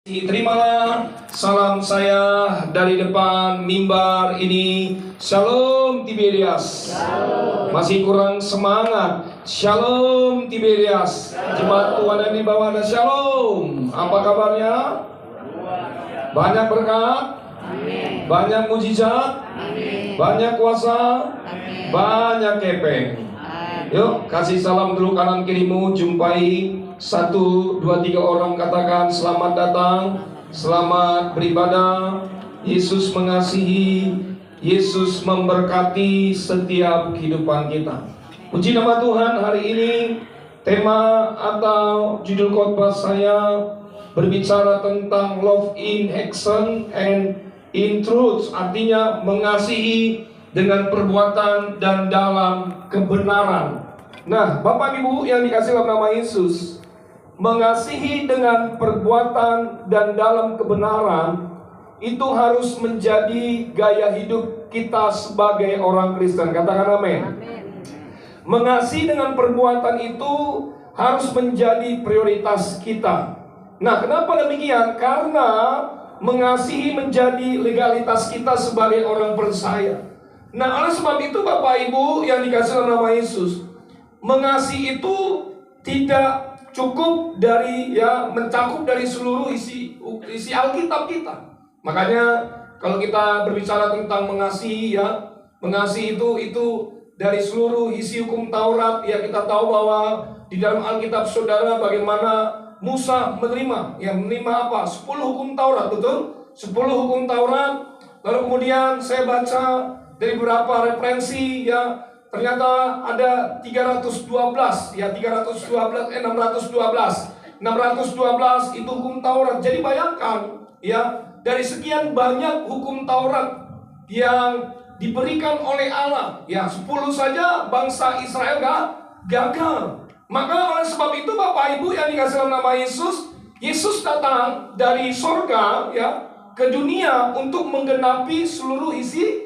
Terimalah salam saya dari depan mimbar ini. Shalom Tiberias. Shalom. Masih kurang semangat. Shalom Tiberias. Jemaat Tuhan yang dibawa ada shalom. Apa kabarnya? Banyak berkat. Amin. Banyak mujizat. Amin. Banyak kuasa. Amin. Banyak kepeng. Yuk kasih salam dulu kanan kirimu. Jumpai 1, 2, 3 orang, katakan selamat datang, selamat beribadah. Yesus mengasihi, Yesus memberkati setiap kehidupan kita. Puji nama Tuhan. Hari ini tema atau judul khotbah saya berbicara tentang love in action and in truth. Artinya mengasihi dengan perbuatan dan dalam kebenaran. Nah, Bapak Ibu yang dikasihi dalam nama Yesus, mengasihi dengan perbuatan dan dalam kebenaran itu harus menjadi gaya hidup kita sebagai orang Kristen. Katakan amin. Mengasihi dengan perbuatan itu harus menjadi prioritas kita. Nah, kenapa demikian? Karena mengasihi menjadi legalitas kita sebagai orang percaya. Nah, oleh sebab itu Bapak Ibu yang dikasihi dalam nama Yesus, mengasihi itu tidak cukup dari mencakup dari seluruh isi Alkitab kita. Makanya kalau kita berbicara tentang mengasihi, mengasihi itu dari seluruh isi hukum Taurat. Kita tahu bahwa di dalam Alkitab saudara bagaimana Musa menerima apa? 10 hukum Taurat, betul? 10 hukum Taurat. Lalu kemudian saya baca dari beberapa referensi, ternyata ada 612 itu hukum Taurat. Jadi bayangkan dari sekian banyak hukum Taurat yang diberikan oleh Allah, 10 saja bangsa Israel gagal. Maka oleh sebab itu Bapak Ibu yang dikasihi dalam nama Yesus, Yesus datang dari sorga ke dunia untuk menggenapi seluruh isi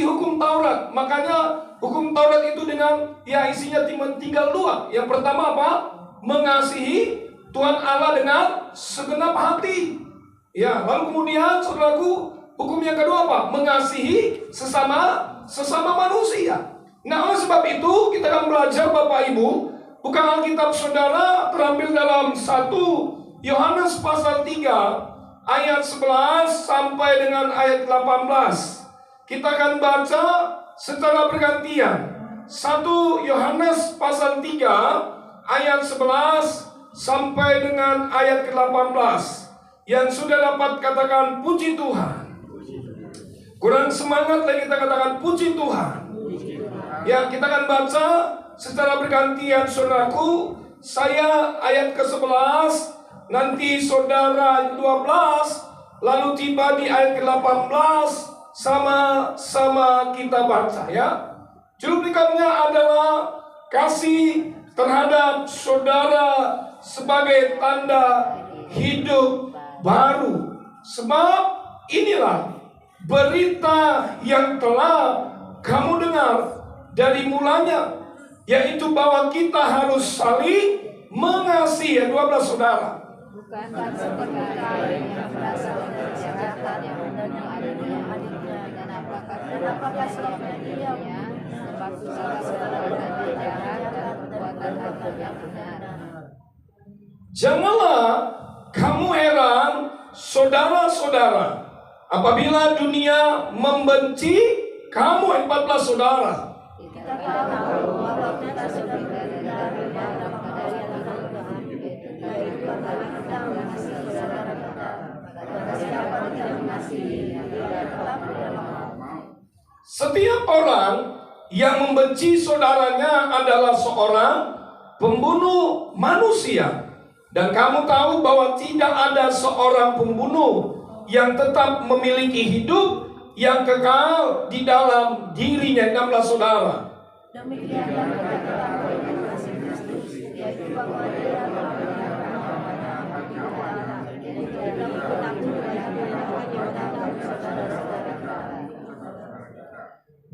hukum Taurat. Makanya hukum Taurat itu dengan isinya tinggal 2. Yang pertama apa? Mengasihi Tuhan Allah dengan segenap hati. Lalu kemudian saudaraku, hukum yang kedua apa? Mengasihi sesama manusia. Nah, oleh sebab itu kita akan belajar Bapak Ibu, bukan Alkitab saudara terambil dalam 1 Yohanes pasal 3 ayat 11 sampai dengan ayat 18. Kita akan baca secara bergantian. 1 Yohanes pasal 3 ayat 11 sampai dengan ayat ke-18. Yang sudah dapat katakan puji Tuhan. Kurang semangat lagi kita katakan puji Tuhan. Kita akan baca secara bergantian saudaraku. Saya ayat ke-11, nanti saudara 12, lalu tiba di ayat ke-18. Sama-sama kita baca Judul berikutnya adalah kasih terhadap saudara sebagai tanda hidup baru. Sebab inilah berita yang telah kamu dengar dari mulanya, yaitu bahwa kita harus saling mengasihi. 12 saudara. Bukan seperti yang berasal dari kejahatan yang ada di adiknya, dan apakah selama diamnya sepatu saudara dan jahat dan perbuatan agama yang benar. Janganlah kamu heran saudara-saudara apabila dunia membenci kamu. 14 saudara. Kita tahu bahwa kita sudah berada dari setiap orang yang membenci saudaranya adalah seorang pembunuh manusia. Dan kamu tahu bahwa tidak ada seorang pembunuh yang tetap memiliki hidup yang kekal di dalam dirinya. 16 saudara. Demikianlah kita ketahui kasih Kristus, yaitu bahwa Dia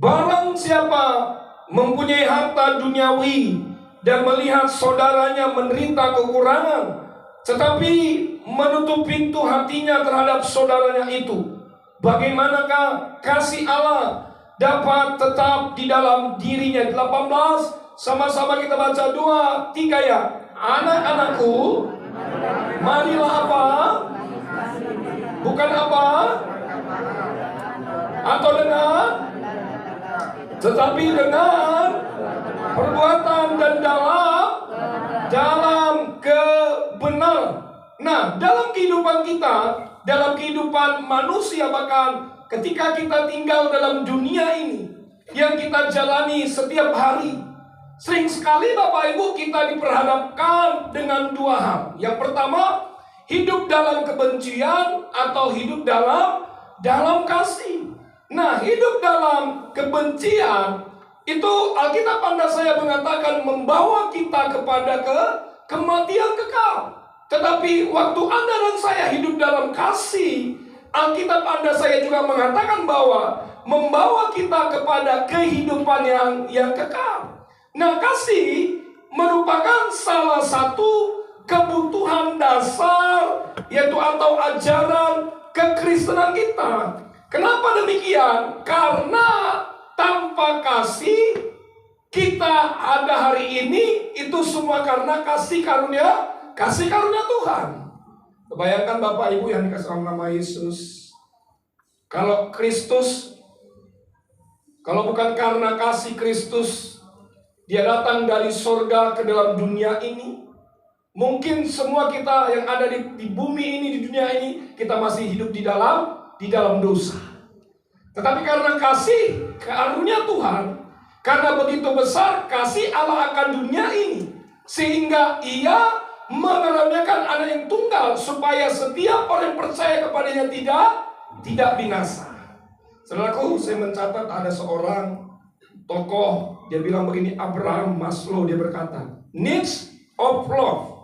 barang siapa mempunyai harta duniawi dan melihat saudaranya menderita kekurangan, tetapi menutup pintu hatinya terhadap saudaranya itu. Bagaimanakah kasih Allah dapat tetap di dalam dirinya? 18, sama-sama kita baca 2, 3 ya. Anak-anakku, marilah apa? Bukan apa? Atau dengan? Tetapi dengan perbuatan dan dalam kebenaran. Nah, dalam kehidupan kita, dalam kehidupan manusia, bahkan ketika kita tinggal dalam dunia ini yang kita jalani setiap hari, sering sekali Bapak Ibu kita diperhadapkan dengan dua hal. Yang pertama, hidup dalam kebencian atau hidup dalam kasih. Nah, hidup dalam kebencian itu Alkitab Anda saya mengatakan membawa kita kepada kematian kekal. Tetapi waktu Anda dan saya hidup dalam kasih, Alkitab Anda saya juga mengatakan bahwa membawa kita kepada kehidupan yang kekal. Nah, kasih merupakan salah satu kebutuhan dasar, yaitu atau ajaran kekristenan kita. Kenapa demikian? Karena tanpa kasih kita ada hari ini itu semua karena kasih karunia Tuhan. Bayangkan Bapak Ibu yang dikasih dalam nama Yesus, kalau bukan karena kasih Kristus, Dia datang dari surga ke dalam dunia ini, mungkin semua kita yang ada di bumi ini, di dunia ini, kita masih hidup di dalam dosa. Tetapi karena kasih karunia Tuhan, karena begitu besar kasih Allah akan dunia ini, sehingga Ia mengaruniakan anak yang tunggal supaya setiap orang yang percaya kepadanya tidak binasa. Saudaraku, saya mencatat ada seorang tokoh, dia bilang begini, Abraham Maslow, dia berkata, needs of love.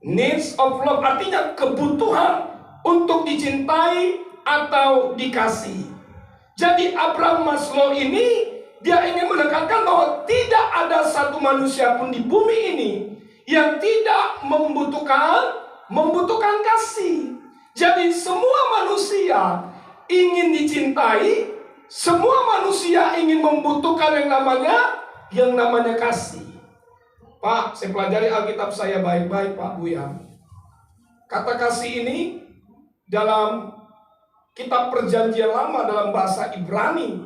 Needs of love artinya kebutuhan untuk dicintai atau dikasih. Jadi Abraham Maslow ini dia ingin menekankan bahwa tidak ada satu manusia pun di bumi ini yang tidak membutuhkan kasih. Jadi semua manusia ingin dicintai, semua manusia ingin membutuhkan yang namanya kasih. Pak, saya pelajari Alkitab saya baik-baik, Pak Buya. Kata kasih ini dalam kitab Perjanjian Lama dalam bahasa Ibrani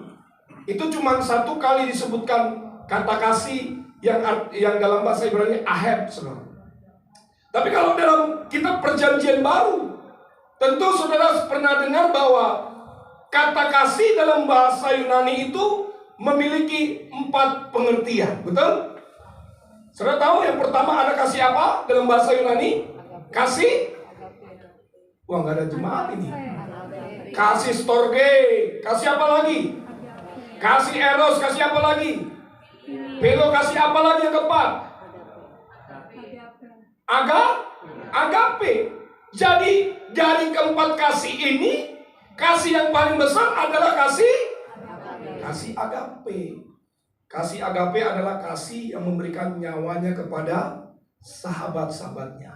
itu cuma satu kali disebutkan kata kasih yang dalam bahasa Ibrani aheb, saudara. Tapi kalau dalam kitab Perjanjian Baru, tentu saudara pernah dengar bahwa kata kasih dalam bahasa Yunani itu memiliki 4 pengertian, betul? Saudara tahu yang pertama ada kasih apa dalam bahasa Yunani? Kasih? Wah, nggak ada jemaat ini. Kasih storge, kasih apa lagi? Kasih eros, kasih apa lagi? Pelo, kasih apa lagi yang keempat? Agape. Jadi dari keempat kasih ini, kasih yang paling besar adalah kasih agape. Kasih agape adalah kasih yang memberikan nyawanya kepada sahabat-sahabatnya.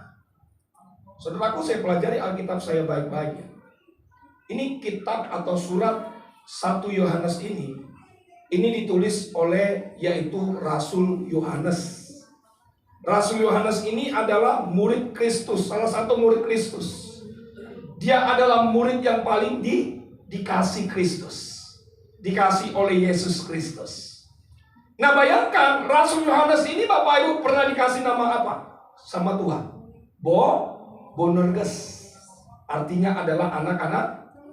Saudaraku, saya pelajari Alkitab saya baik-baik. Ini kitab atau surat 1 Yohanes ini ditulis oleh yaitu Rasul Yohanes. Rasul Yohanes ini adalah murid Kristus, salah satu murid Kristus. Dia adalah murid yang paling dikasih Kristus, dikasih oleh Yesus Kristus. Nah, bayangkan Rasul Yohanes ini Bapak Ibu pernah dikasih nama apa sama Tuhan? Boanerges. Artinya adalah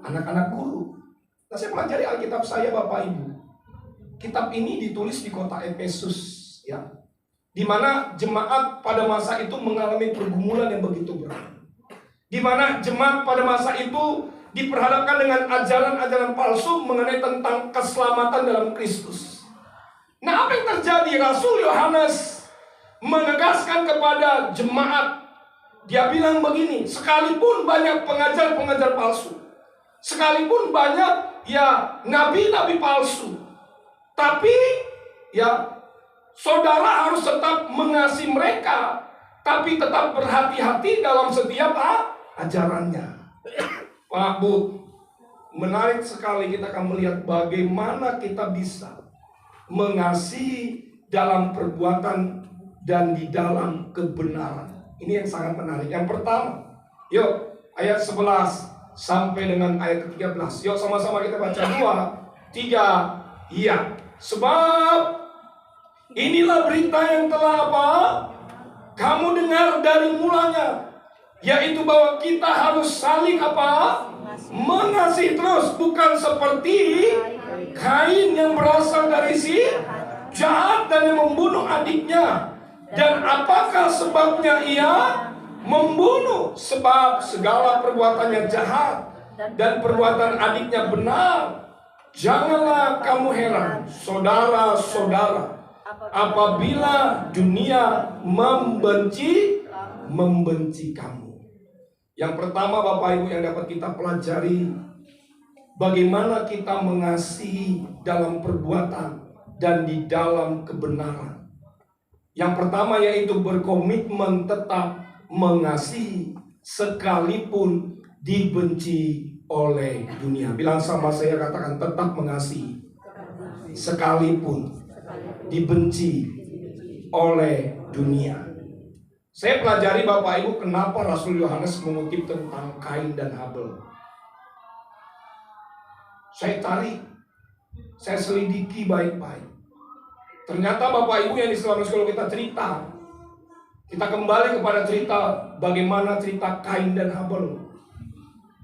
anak-anak guru. Nah, saya pelajari Alkitab saya Bapak Ibu. Kitab ini ditulis di kota Efesus, ya, di mana jemaat pada masa itu mengalami pergumulan yang begitu berat. Di mana jemaat pada masa itu diperhadapkan dengan ajaran-ajaran palsu mengenai tentang keselamatan dalam Kristus. Nah, apa yang terjadi? Rasul Yohanes menegaskan kepada jemaat, dia bilang begini, sekalipun banyak pengajar-pengajar palsu, sekalipun banyak nabi-nabi palsu, tapi saudara harus tetap mengasihi mereka, tapi tetap berhati-hati dalam setiap ajarannya. Pak Bu, menarik sekali kita akan melihat bagaimana kita bisa mengasihi dalam perbuatan dan di dalam kebenaran. Ini yang sangat menarik. Yang pertama, yuk ayat 11 sampai dengan ayat ke-13. Yuk sama-sama kita baca 2, 3. Iya. Sebab inilah berita yang telah apa? Kamu dengar dari mulanya, yaitu bahwa kita harus saling apa? Mengasihi terus, bukan seperti Kain yang berasal dari si jahat dan yang membunuh adiknya. Dan apakah sebabnya ia membunuh? Sebab segala perbuatannya jahat dan perbuatan adiknya benar. Janganlah kamu heran, saudara-saudara, apabila dunia membenci kamu. Yang pertama Bapak Ibu yang dapat kita pelajari, bagaimana kita mengasihi dalam perbuatan dan di dalam kebenaran. Yang pertama yaitu berkomitmen tetap mengasihi sekalipun dibenci oleh dunia. Bilang sama saya, katakan tetap mengasihi sekalipun dibenci oleh dunia. Saya pelajari Bapak Ibu kenapa Rasul Yohanes mengutip tentang Kain dan Habel. Saya tarik, saya selidiki baik-baik. Ternyata Bapak Ibu yang di selama sekolah kita cerita, kita kembali kepada cerita bagaimana cerita Kain dan Habel.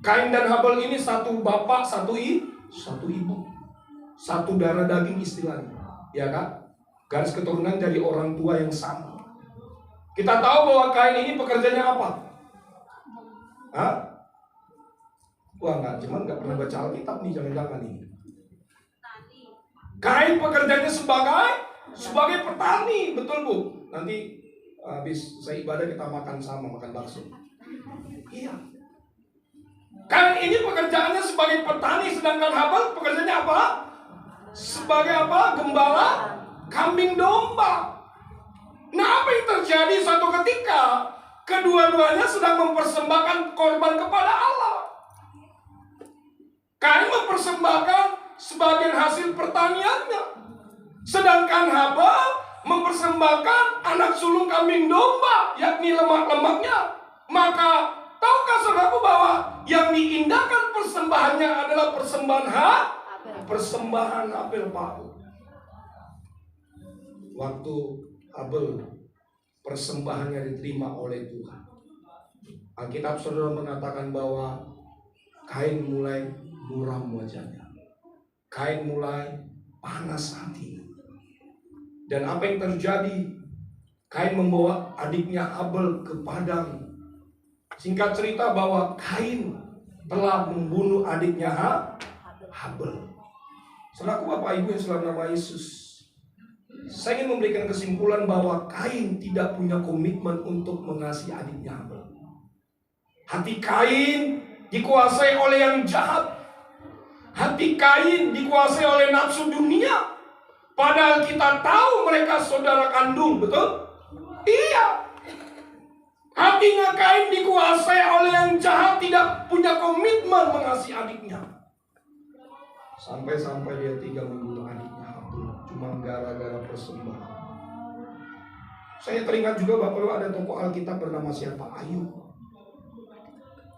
Kain dan Habel ini satu bapak, satu ibu, satu darah daging istilahnya, ya kan? Garis keturunan dari orang tua yang sama. Kita tahu bahwa Kain ini pekerjaannya apa? Hah? Wah, cuman nggak pernah baca Alkitab nih, jangan-jangan ini. Kain pekerjaannya sebagai petani, betul Bu? Nanti habis saya ibadah kita makan bakso. Iya. Kain ini pekerjaannya sebagai petani, sedangkan Habel pekerjaannya apa? Sebagai apa? Gembala kambing domba. Nah, apa yang terjadi suatu ketika kedua-duanya sedang mempersembahkan korban kepada Allah. Kain mempersembahkan sebagian hasil pertaniannya, sedangkan Habel mempersembahkan anak sulung kambing domba, yakni lemak-lemaknya. Maka tahukah saudaraku bahwa yang diindahkan persembahannya adalah persembahan Habel, Pak. Waktu Habel persembahannya diterima oleh Tuhan, Alkitab saudara mengatakan bahwa Kain mulai muram wajahnya, Kain mulai panas hatinya. Dan apa yang terjadi? Kain membawa adiknya Habel ke padang. Singkat cerita bahwa Kain telah membunuh adiknya Habel. Saudaraku Bapak Ibu yang selalu nama Yesus, saya ingin memberikan kesimpulan bahwa Kain tidak punya komitmen untuk mengasihi adiknya Habel. Hati Kain dikuasai oleh yang jahat. Hati Kain dikuasai oleh nafsu dunia. Padahal kita tahu mereka saudara kandung, betul? Iya. Hatinya Kain dikuasai oleh yang jahat, tidak punya komitmen mengasihi adiknya. Sampai-sampai dia tega membunuh adiknya Habel cuma gara-gara persembahan. Saya teringat juga Bapak ada tokoh Alkitab bernama siapa? Ayub.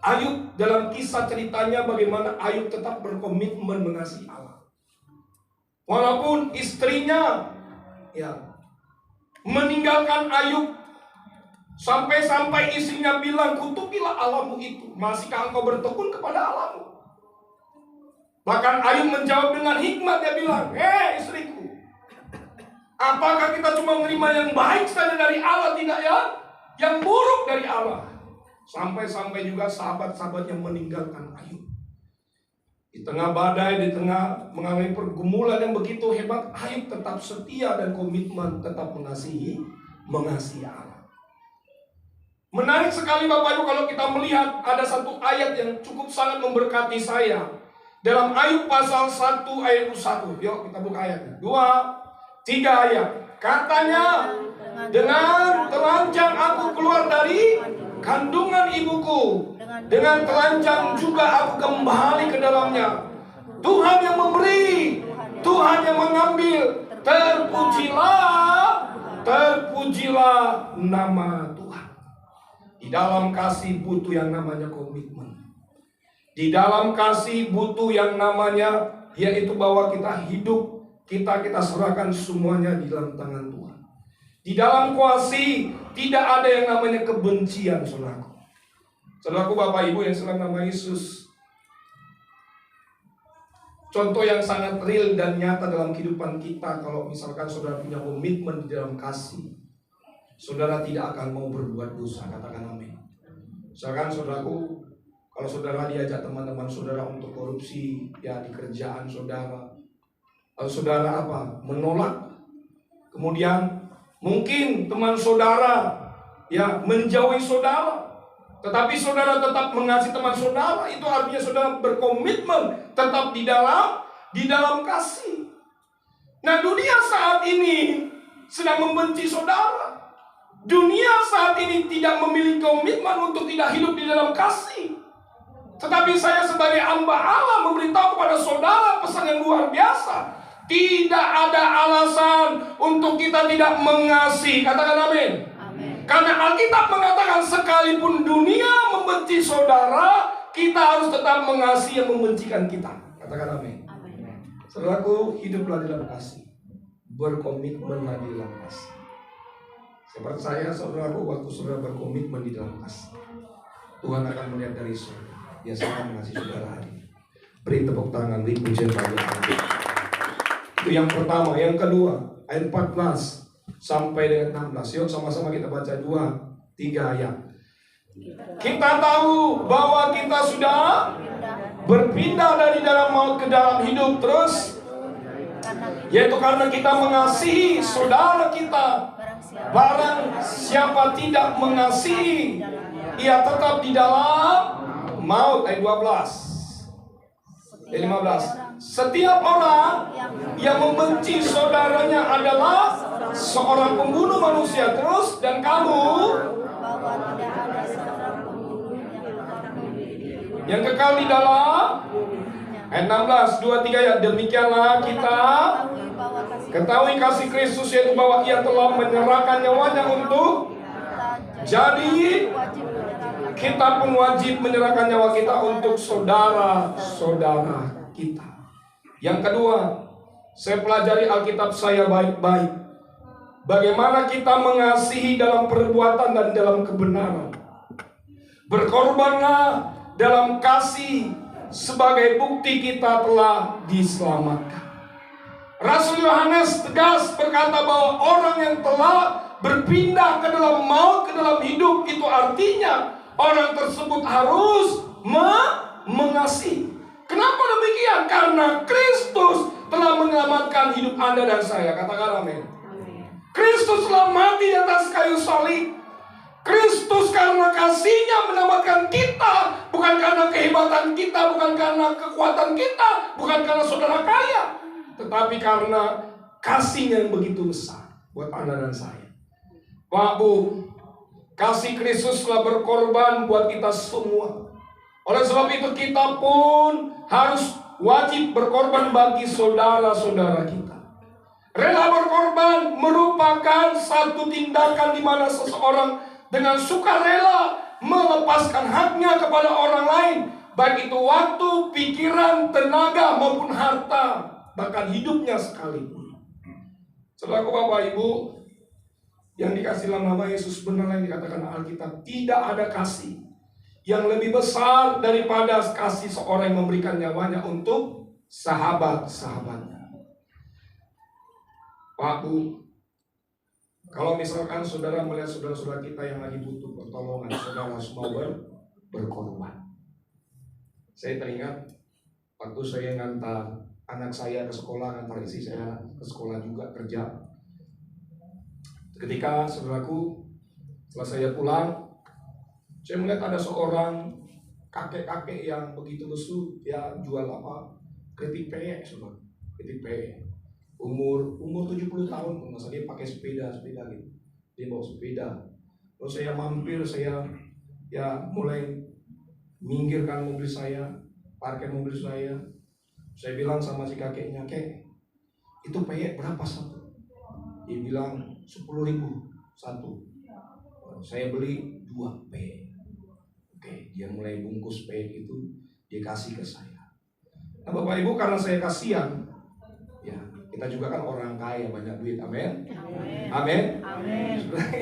Ayub dalam kisah ceritanya bagaimana Ayub tetap berkomitmen mengasihi Allah. Walaupun istrinya meninggalkan Ayub, sampai-sampai istrinya bilang, kutukilah Allahmu itu, masihkah engkau bertekun kepada Allahmu? Bahkan Ayub menjawab dengan hikmat, dia bilang, istriku, apakah kita cuma menerima yang baik saja dari Allah, tidak ya? Yang buruk dari Allah. Sampai-sampai juga sahabat-sahabatnya meninggalkan Ayub. Di tengah badai, di tengah mengalami pergumulan yang begitu hebat, Ayub tetap setia dan komitmen tetap mengasihi Allah. Menarik sekali Bapak Ibu kalau kita melihat ada satu ayat yang cukup sangat memberkati saya. Dalam Ayub pasal 1 ayat 1. Yuk kita buka ayatnya. 2, 3 ayat. Katanya, dengan telanjang aku keluar dari kandungan ibuku, dengan telanjang juga aku kembali ke dalamnya. Tuhan yang memberi, Tuhan yang mengambil. Terpujilah nama Tuhan. Di dalam kasih butuh yang namanya komitmen. Di dalam kasih butuh yang namanya, yaitu bahwa kita hidup, kita serahkan semuanya di dalam tangan Tuhan. Di dalam kasih tidak ada yang namanya kebencian, saudaraku. Saudaraku, Bapak Ibu yang dalam nama Yesus, contoh yang sangat real dan nyata dalam kehidupan kita, kalau misalkan saudara punya komitmen di dalam kasih, saudara tidak akan mau berbuat dosa. Katakan amin. Misalkan saudaraku, kalau saudara diajak teman-teman saudara untuk korupsi, ya di kerjaan saudara, lalu saudara apa? Menolak. Kemudian mungkin teman saudara ya menjauhi saudara, tetapi saudara tetap mengasihi teman saudara, itu artinya saudara berkomitmen tetap di dalam kasih. Nah, dunia saat ini sedang membenci saudara. Dunia saat ini tidak memiliki komitmen untuk tidak hidup di dalam kasih. Tetapi saya sebagai hamba Allah memberitahu kepada saudara pesan yang luar biasa. Tidak ada alasan untuk kita tidak mengasihi. Katakan amin. Karena Alkitab mengatakan sekalipun dunia membenci saudara, kita harus tetap mengasihi yang membencikan kita. Katakan amin. Saudaraku, hiduplah di dalam kasih. Berkomitmenlah di dalam kasih. Saya percaya saudaraku, waktu saudara berkomitmen di dalam kasih, Tuhan akan melihat dari surga. Dia sangat mengasihi saudara hari ini. Beri tepuk tangan, beri pujian pada Allah. Itu yang pertama. Yang kedua, ayat 14 sampai dengan 16. Yuk sama-sama kita baca 2-3 ayat. Kita tahu bahwa kita sudah berpindah dari dalam maut ke dalam hidup. Terus, yaitu karena kita mengasihi saudara kita. Barang siapa tidak mengasihi, ia tetap di dalam maut. Ayat 12. Ayat 15. Setiap orang yang membenci saudaranya adalah seorang pembunuh manusia. Terus, dan kamu yang kekal di dalam. Ayat 16, 2-3 ayat. Demikianlah kita ketahui kasih Kristus, yaitu bahwa ia telah menyerahkan nyawanya untuk. Jadi kita pun wajib menyerahkan nyawa kita untuk saudara-saudara kita. Yang kedua, saya pelajari Alkitab saya baik-baik. Bagaimana kita mengasihi dalam perbuatan dan dalam kebenaran. Berkorbanlah dalam kasih sebagai bukti kita telah diselamatkan. Rasul Yohanes tegas berkata bahwa orang yang telah berpindah ke dalam maut, ke dalam hidup, itu artinya orang tersebut harus mengasihi. Kenapa demikian? Karena Kristus telah menyelamatkan hidup Anda dan saya. Katakan amin. Kristus telah mati di atas kayu salib. Kristus karena kasih-Nya menyelamatkan kita, bukan karena kehebatan kita, bukan karena kekuatan kita, bukan karena saudara kaya, tetapi karena kasih-Nya yang begitu besar buat Anda dan saya. Pak Bu, kasih Kristus telah berkorban buat kita semua. Oleh sebab itu kita pun harus wajib berkorban bagi saudara-saudara kita. Rela berkorban merupakan satu tindakan di mana seseorang dengan sukarela melepaskan haknya kepada orang lain, baik itu waktu, pikiran, tenaga maupun harta, bahkan hidupnya sekalipun. Saudaraku, Bapak Ibu yang dikasih dalam nama Yesus, benar yang dikatakan Alkitab, tidak ada kasih yang lebih besar daripada kasih seorang yang memberikan nyawanya untuk sahabat-sahabatnya. Pak Bu, kalau misalkan saudara melihat saudara-saudara kita yang lagi butuh pertolongan, saudara harus mau berkorban. Saya teringat waktu saya ngantar anak saya ke sekolah, ngantar istri saya ke sekolah juga kerja. Ketika saudaraku, setelah saya pulang, saya melihat ada seorang kakek-kakek yang begitu lesu, ya jual apa? Keripik peyek, saudara. Keripik peyek. Umur 70 tahun, masa dia pakai sepeda gitu. Dia bawa sepeda. Terus saya mampir, saya ya mulai minggirkan mobil saya, parkir mobil saya. Saya bilang sama si kakeknya, "Kek, itu peyek berapa satu?" Dia bilang 10.000 satu. Saya beli 2 peyek. Oke, dia mulai bungkus peyek itu, dia kasih ke saya. Nah Bapak Ibu, karena saya kasihan, ya kita juga kan orang kaya, banyak duit, amin. Amin.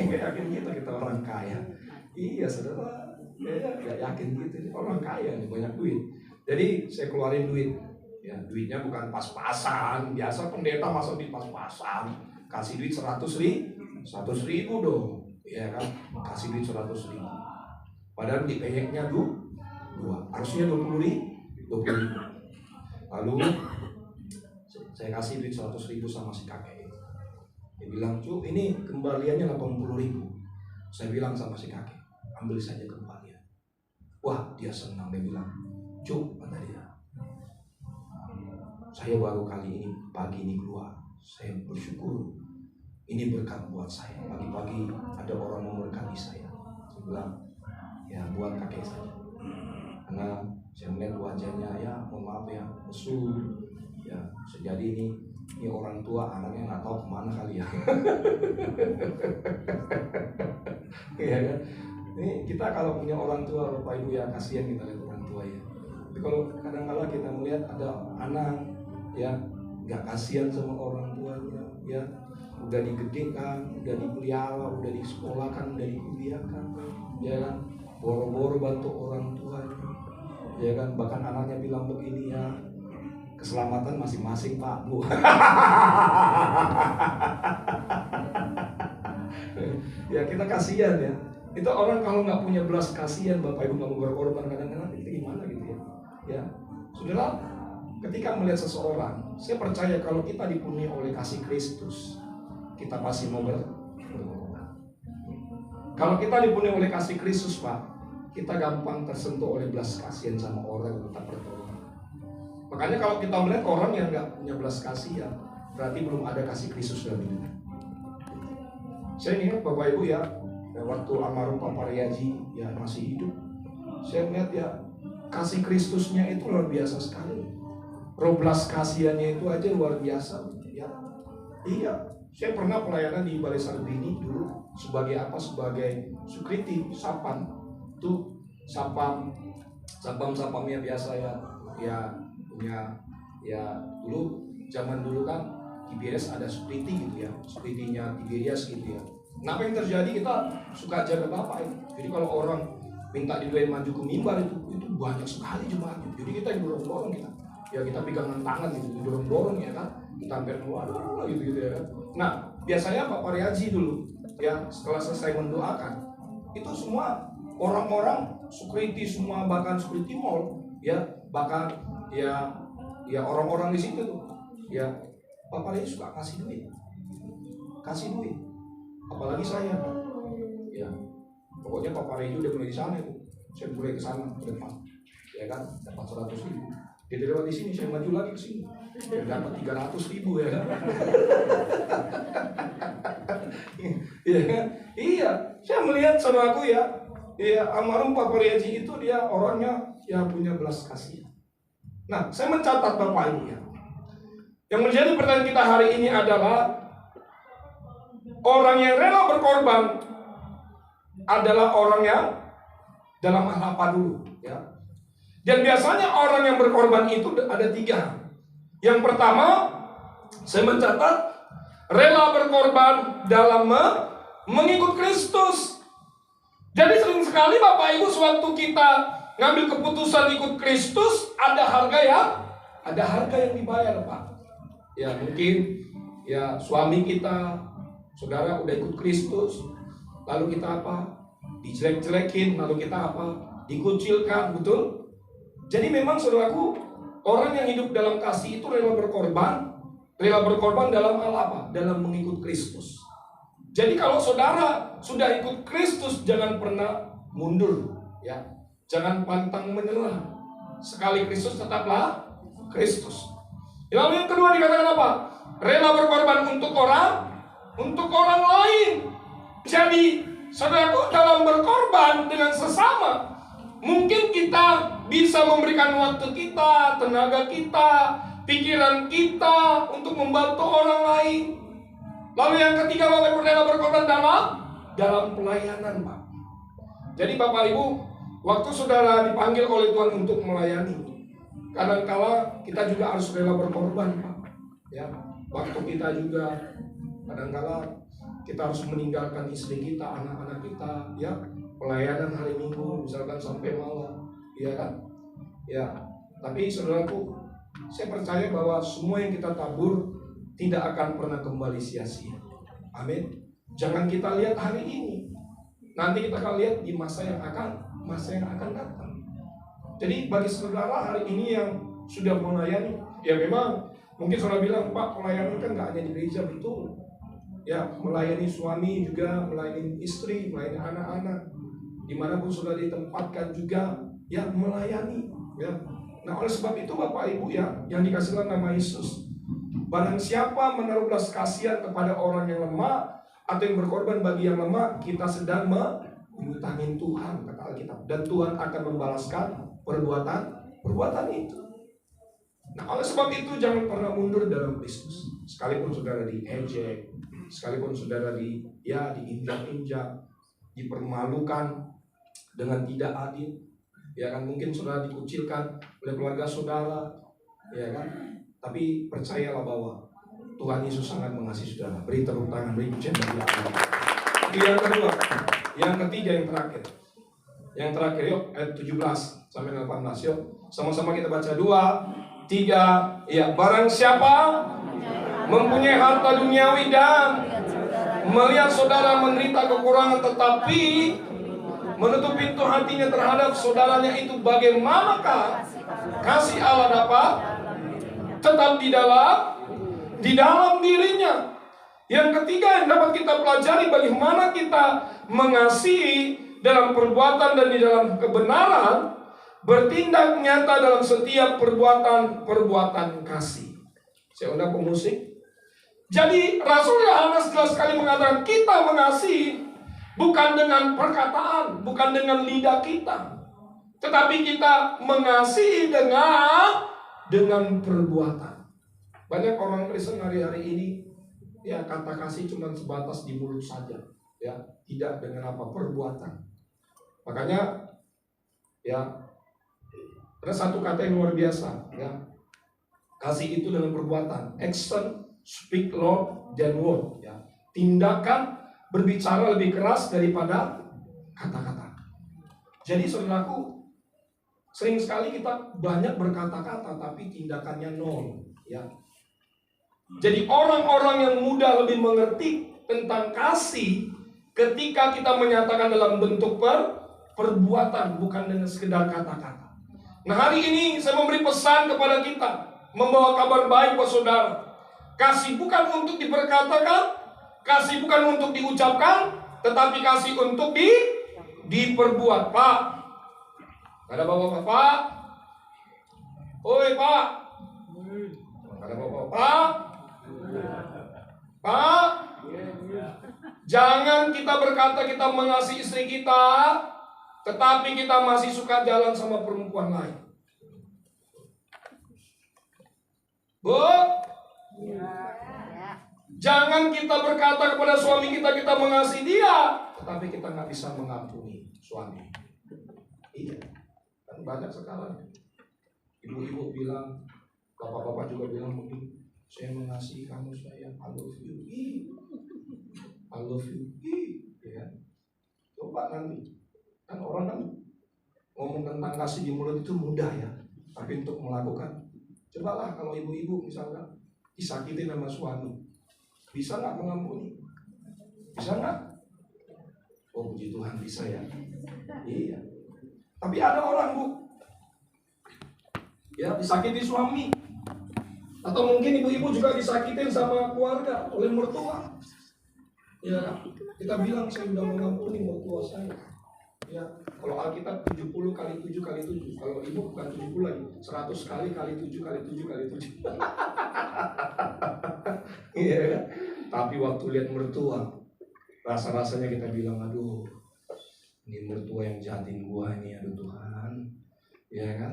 Yakin kita orang kaya. Iya saudara, ya yakin gitu, orang kaya nih, banyak duit. Jadi saya keluarin duit. Ya, duitnya bukan pas-pasan, biasa pendeta masuk di pas-pasan, kasih duit 100.000 dong, ya kan, kasih duit 100.000. Padahal di peyeknya 2, harusnya 20.000. Lalu saya kasih duit 100.000 sama si kakek. Dia bilang, "Cuk, ini kembaliannya 80.000. Saya bilang sama si kakek, "Ambil saja kembalian." Wah, dia senang, dia bilang, "Cuk," kata dia, "saya baru kali ini pagi ini keluar. Saya bersyukur. Ini berkat buat saya. Pagi-pagi ada orang memberkati saya." Saya bilang, "Ya buat kakek saja." Karena saya melihat wajahnya, ya mohon maaf ya, lesu. Ya sejadi ini orang tua, anaknya nggak tahu kemana kali ya. Ya kan? Ini kita kalau punya orang tua, Bapak Ibu, ya kasihan kita lihat orang tua ya. Tapi kalau kadang-kala kita melihat ada anak ya nggak kasihan sama orang tuanya, ya udah digedekan, udah dipelihara, udah disekolahkan, udah dikuliahkan, ya kan, boro-boro bantu orang tuanya, ya kan, bahkan anaknya bilang begini, "Ya keselamatan masing-masing Pak Bu." Ya kita kasihan ya. Itu orang kalau nggak punya belas kasihan, Bapak Ibu, nggak mau berkorban, kadang-kadang itu gimana gitu ya. Ya, saudara, ketika melihat seseorang, saya percaya kalau kita dipenuhi oleh kasih Kristus, kita pasti mau berkorban. Kalau kita dipenuhi oleh kasih Kristus, Pak, kita gampang tersentuh oleh belas kasihan sama orang yang kita berkorban. Makanya kalau kita melihat orang yang nggak punya belas kasihan, berarti belum ada kasih Kristus dalam hidupnya. Saya ingat Bapak Ibu ya, waktu almarhum Pak Paryaji ya masih hidup, saya melihat ya kasih Kristusnya itu luar biasa sekali. Roh belas kasihannya itu aja luar biasa ya. Iya, saya pernah pelayanan di Balai Sarbini dulu sebagai apa? Sebagai sukriti, sapam. Itu sapamnya biasa ya. Ya punya ya dulu zaman dulu kan Tiberias ada sukriti gitu ya. Sukritinya Tiberias gitu ya. Nah, apa yang terjadi, kita suka jaga Bapak ya. Jadi kalau orang minta didoain maju ke mimbar itu banyak sekali jemaatnya. Jadi kita dorong-dorong kita. Ya kita pegangan tangan gitu, dorong-dorong ya kan. Kita hampir keluar gitu ya kan. Nah, biasanya Pak Paryaji dulu ya setelah selesai mendoakan, itu semua orang-orang security semua, bahkan security mall ya, bahkan ya orang-orang di situ tuh ya, Pak Paryaji suka kasih duit. Apalagi saya Pak. Ya. Pokoknya Pak Paryaji udah mulai di sana itu. Saya mulai ke sana ke depan. Ya kan, dapat 100.000. Dia lewat di sini, saya maju lagi ke sini. Saya dapat 300.000 ya kan. Iya kan? Iya, saya melihat saudaraku ya. Ya, almarhum Pak Paryaji itu dia orangnya ya punya belas kasihan. Nah, saya mencatat Bapak Ibu ya. Yang menjadi pertanyaan kita hari ini adalah orang yang rela berkorban adalah orang yang dalam hal apa dulu ya. Dan biasanya orang yang berkorban itu ada 3. Yang pertama, saya mencatat rela berkorban dalam mengikut Kristus. Jadi sering sekali Bapak Ibu sewaktu kita ngambil keputusan ikut Kristus, ada harga yang dibayar Pak. Ya mungkin ya suami kita, saudara udah ikut Kristus, lalu kita apa? Dijelek-jelekin, lalu kita apa? Dikucilkan, betul? Jadi memang saudaraku, orang yang hidup dalam kasih itu rela berkorban dalam hal apa? Dalam mengikut Kristus. Jadi kalau saudara sudah ikut Kristus, jangan pernah mundur, ya. Jangan pantang menyerah. Sekali Kristus tetaplah Kristus. Lalu yang kedua dikatakan apa? Rela berkorban untuk orang lain. Jadi saudaraku dalam berkorban dengan sesama, Mungkin kita bisa memberikan waktu kita, tenaga kita, pikiran kita untuk membantu orang lain. Lalu yang ketiga, Bapak Ibu rela berkorban dalam pelayanan, Pak. Jadi Bapak Ibu, waktu saudara dipanggil oleh Tuhan untuk melayani, kadangkala kita juga harus rela berkorban, Pak. Ya, waktu kita juga kadangkala kita harus meninggalkan istri kita, anak-anak kita, ya, pelayanan hari Minggu misalkan sampai malam, ya kan? Ya, tapi saudaraku, saya percaya bahwa semua yang kita tabur tidak akan pernah kembali sia-sia. Amin. Jangan kita lihat hari ini, nanti kita akan lihat di masa yang akan datang. Jadi bagi saudara hari ini yang sudah melayani, ya memang mungkin saudara bilang, Pak, pelayanan kan nggak hanya di gereja, betul. Ya, melayani suami juga, melayani istri, melayani anak-anak, dimanapun sudah ditempatkan juga, ya melayani. Ya. Nah oleh sebab itu Bapak Ibu ya, yang dikasihkan nama Yesus, barang siapa menaruh belas kasihan kepada orang yang lemah atau yang berkorban bagi yang lemah, kita sedang mengutangin Tuhan, kata Alkitab, dan Tuhan akan membalaskan perbuatan itu. Nah oleh sebab itu jangan pernah mundur dalam Kristus, sekalipun saudara diejek, sekalipun saudara diinjak-injak, dipermalukan dengan tidak adil, ya kan, mungkin saudara dikucilkan oleh keluarga saudara, ya kan, tapi percayalah bahwa Tuhan Yesus sangat mengasihi saudara. Beri tepuk tangan, beri pujian bagi Allah. Itu yang kedua. Yang ketiga, yang terakhir yuk, ayat 17 sampai 18 yuk, sama-sama kita baca 2, 3. Ya, barang siapa mempunyai harta duniawi dan melihat saudara menderita kekurangan tetapi menutup pintu hatinya terhadap saudaranya, itu bagaimanakah kasih Allah dapat tetap di dalam dirinya? Yang ketiga yang dapat kita pelajari, bagaimana kita mengasihi dalam perbuatan dan di dalam kebenaran, bertindak nyata dalam setiap perbuatan kasih. Saya undang pemusik. Jadi Rasul Yohanes jelas sekali mengatakan kita mengasihi bukan dengan perkataan, bukan dengan lidah kita, tetapi kita mengasihi dengan perbuatan. Banyak orang Kristen hari-hari ini, ya, kata kasih cuma sebatas di mulut saja, ya, tidak dengan perbuatan. Makanya, ya, ada satu kata yang luar biasa, ya, kasih itu dengan perbuatan. Action speak louder than word, ya. Tindakan berbicara lebih keras daripada kata-kata. Jadi saudaraku, sering sekali kita banyak berkata-kata tapi tindakannya nol, ya. Jadi orang-orang yang muda lebih mengerti tentang kasih ketika kita menyatakan dalam bentuk perbuatan, bukan dengan sekedar kata-kata. Nah hari ini saya memberi pesan kepada kita, membawa kabar baik buat saudara. Kasih bukan untuk diperkatakan, kasih bukan untuk diucapkan, tetapi kasih untuk diperbuat. Pak, ada bapak-bapak? Oi Pak, ada bapak-bapak? Pak, jangan kita berkata kita mengasihi istri kita, tetapi kita masih suka jalan sama perempuan lain. Bu, jangan kita berkata kepada suami kita mengasihi dia, tetapi kita nggak bisa mengampuni suami. Iya, kan banyak sekarang. Ibu-ibu bilang, bapak-bapak juga bilang mungkin, saya mengasihi kamu sayang, I love you, I love you, ya. Coba nanti, kan orang kan ngomong tentang kasih di mulut itu mudah ya, tapi untuk melakukan, cobalah kalau ibu-ibu misalkan disakitin sama suami, bisa nggak mengampuni? Bisa nggak? Oh puji Tuhan bisa ya. Iya. Tapi ada orang bu, ya disakiti suami, atau mungkin ibu-ibu juga disakitin sama keluarga oleh mertua. Ya kita bilang saya sudah mengampuni mertua saya. Ya kalau Alkitab 70 kali 7 kali 7, kalau ibu bukan 70 lagi, 100 kali 7 kali 7 kali 7. Iya. Tapi waktu lihat mertua, rasa-rasanya kita bilang, aduh, Ini mertua yang jahatin gua ini, aduh Tuhan. Ya kan?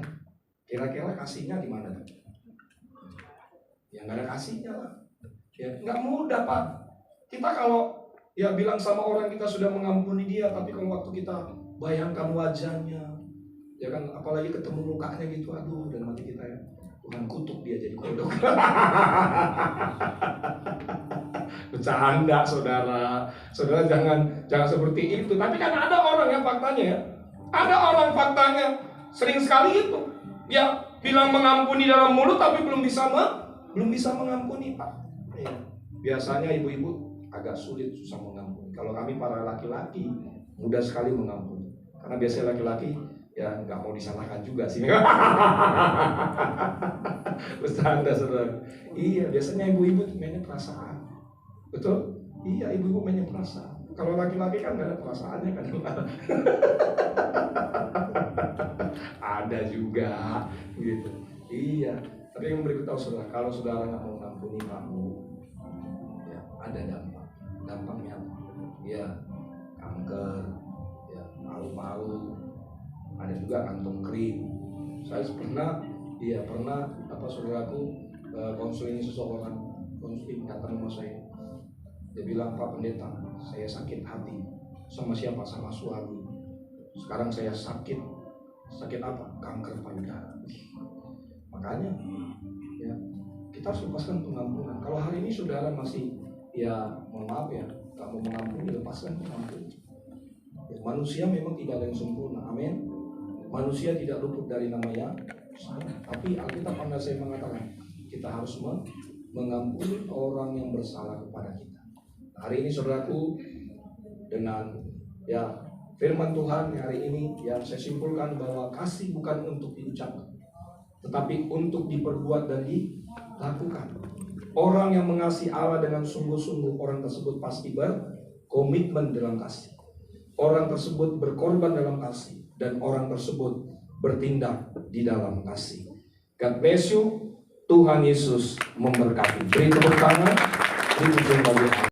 Kira-kira kasihnya di mana? Ya nggak ada kasihnya lah. Ya nggak mudah Pak. Kita kalau ya bilang sama orang kita sudah mengampuni dia, tapi kalau waktu kita bayangkan wajahnya, ya kan, apalagi ketemu mukanya gitu, aduh, dan mati kita ya, Tuhan kutuk dia jadi kodok. Bercanda saudara, saudara jangan seperti itu. Tapi kan ada orang yang faktanya ya, ada orang faktanya sering sekali itu, ya bilang mengampuni dalam mulut tapi belum bisa mengampuni Pak. Ya. Biasanya ibu-ibu agak sulit, susah mengampuni. Kalau kami para laki-laki mudah sekali mengampuni, karena biasanya laki-laki ya nggak mau disalahkan juga sih. Bercanda saudara. Iya, biasanya ibu-ibu mainnya perasaan. Betul? Iya, ibu-ibu mainnya perasaan. Kalau laki-laki kan nggak ada perasaannya kan. Ada juga gitu. Iya. Tapi yang beritahu saudara, kalau saudara nggak mau mengampuni kamu, ya ada dampaknya apa? Ya kanker, ya paru-paru, ada juga kantung kering. Saya pernah saudaraku konseling seseorang, konseling datang sama saya. Dia bilang, Pak Pendeta, saya sakit hati. Sama siapa? Sama suami. Sekarang saya sakit apa? Kanker payudara. Makanya ya kita harus lepaskan pengampunan. Kalau hari ini saudara masih ya mohon maaf ya, nggak mau mengampuni, lepaskan pengampunan. Ya, manusia memang tidak ada yang sempurna, amin. Manusia tidak luput dari namanya salah. Tapi Alkitab pada saya mengatakan kita harus mengampuni orang yang bersalah kepada kita. Hari ini saudaraku, dengan ya firman Tuhan hari ini yang saya simpulkan bahwa kasih bukan untuk diucapkan, tetapi untuk diperbuat dan dilakukan. Orang yang mengasihi Allah dengan sungguh-sungguh, orang tersebut pasti berkomitmen dalam kasih. Orang tersebut berkorban dalam kasih, dan orang tersebut bertindak di dalam kasih. God bless you. Tuhan Yesus memberkati. Beri tepuk tangan. Beri pujian bagi Allah.